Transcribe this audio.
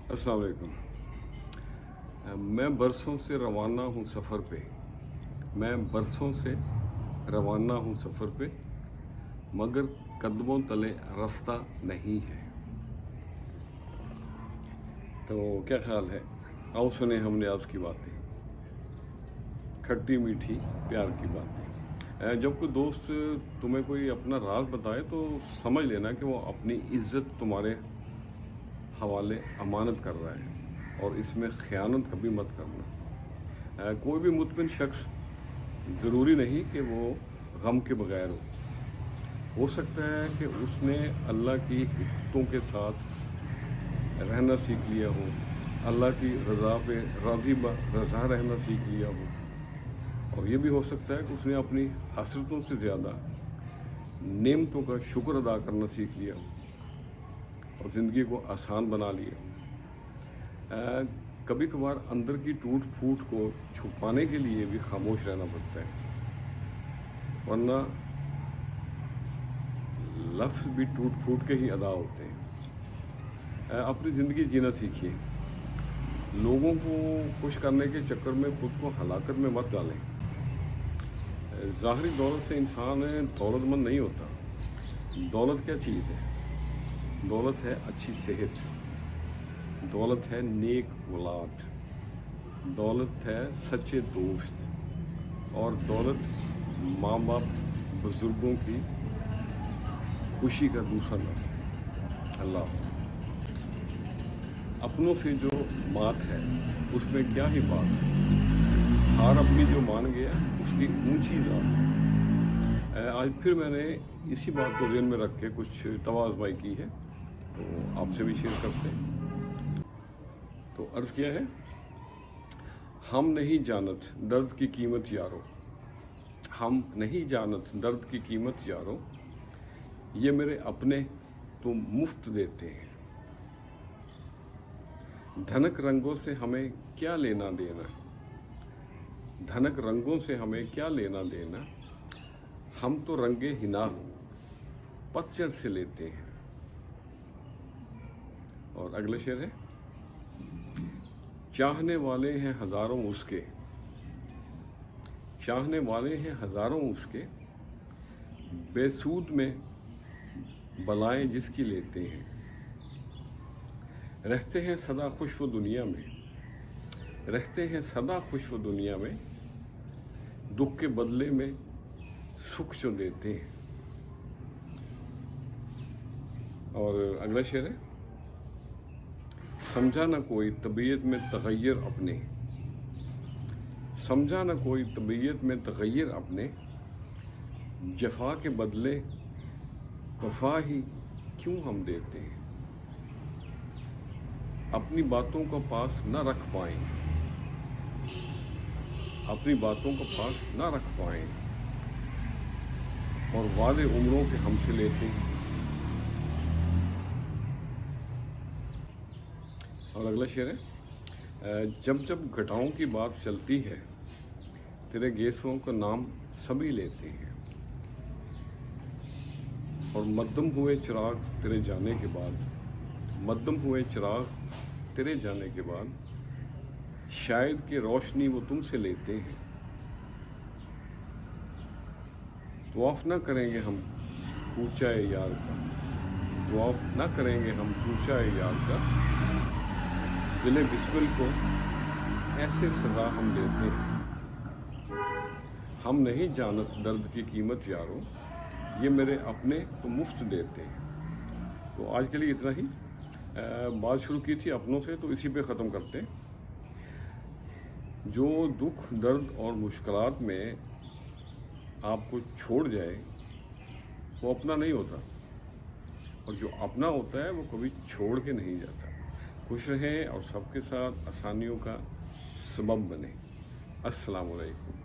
अस्सलाम वालेकुम। मैं बरसों से रवाना हूँ सफ़र पे। मैं बरसों से रवाना हूँ सफ़र पे, मगर कदमों तले रास्ता नहीं है। तो क्या ख्याल है? आओ सुने हमने आज की बातें, खट्टी मीठी प्यार की बातें। जब कोई दोस्त तुम्हें कोई अपना राज बताए तो समझ लेना कि वो अपनी इज्जत तुम्हारे हवाले अमानत कर रहा है, और इसमें ख़यानत कभी मत करना। कोई भी मुतमिन शख्स ज़रूरी नहीं कि वो गम के बगैर हो सकता है कि उसने अल्लाह की हिकमतों के साथ रहना सीख लिया हो, अल्लाह की रज़ा पे रज़ा रहना सीख लिया हो, और ये भी हो सकता है कि उसने अपनी हसरतों से ज़्यादा नेमतों का शुक्र अदा करना सीख लिया और ज़िंदगी को आसान बना लिया। कभी कभार अंदर की टूट फूट को छुपाने के लिए भी खामोश रहना पड़ता है, वरना लफ्ज़ भी टूट फूट के ही अदा होते हैं। अपनी ज़िंदगी जीना सीखिए। लोगों को खुश करने के चक्कर में ख़ुद को हलाकत में मत डालें। ज़ाहरी दौलत से इंसान दौलतमंद नहीं होता। दौलत क्या चीज़ है? दौलत है अच्छी सेहत, दौलत है नेक औलाद, दौलत है सच्चे दोस्त, और दौलत माँ बाप बुज़ुर्गों की खुशी का दूसरा नाम। अल्लाह अपनों से जो बात है उसमें क्या ही बात है, हार अपनी जो मान गया उसकी ऊंची ज़ात है। आज फिर मैंने इसी बात को ज़हन में रख के कुछ तवाज़ुबाई की है, तो आपसे भी शेयर करते हैं। तो अर्ज़ किया है, हम नहीं जानत दर्द की कीमत यारो, हम नहीं जानत दर्द की कीमत यारो, ये मेरे अपने तो मुफ्त देते हैं। धनक रंगों से हमें क्या लेना देना, धनक रंगों से हमें क्या लेना देना, हम तो रंगे हिना पतझड़ से लेते हैं। और अगला शेर है, चाहने वाले हैं हजारों उसके, चाहने वाले हैं हजारों उसके, बेसूद में बलाएं जिसकी लेते हैं। रहते हैं सदा खुश वो दुनिया में, रहते हैं सदा खुश वो दुनिया में, दुख के बदले में सुख जो देते हैं। और अगला शेर है, समझा ना कोई तबीयत में तगैर अपने, समझा ना कोई तबीयत में तगैर अपने, जफा के बदले वफा ही क्यों हम देते हैं। अपनी बातों को पास न रख पाएं, अपनी बातों को पास न रख पाएं, और वादे उम्रों के हमसे लेते हैं। और अगला शेर है, जब जब घटाओं की बात चलती है, तेरे गेसुओं का नाम सभी लेते हैं, और मद्दम हुए चिराग तेरे जाने के बाद, मद्दम हुए चिराग तेरे जाने के बाद, शायद कि रोशनी वो तुमसे लेते हैं। तवाफ ना करेंगे हम पूछाए यार का, तवाफ ना करेंगे हम पूछाए यार का, दिले बिस्मिल को ऐसे सजा हम देते हैं। हम नहीं जानत दर्द की कीमत यारो, ये मेरे अपने तो मुफ्त देते हैं। तो आज के लिए इतना ही। बात शुरू की थी अपनों से, तो इसी पे ख़त्म करते हैं। जो दुख दर्द और मुश्किलात में आपको छोड़ जाए वो अपना नहीं होता, और जो अपना होता है वो कभी छोड़ के नहीं जाता। खुश रहें और सबके साथ आसानियों का सबब बने। अस्सलाम वालेकुम।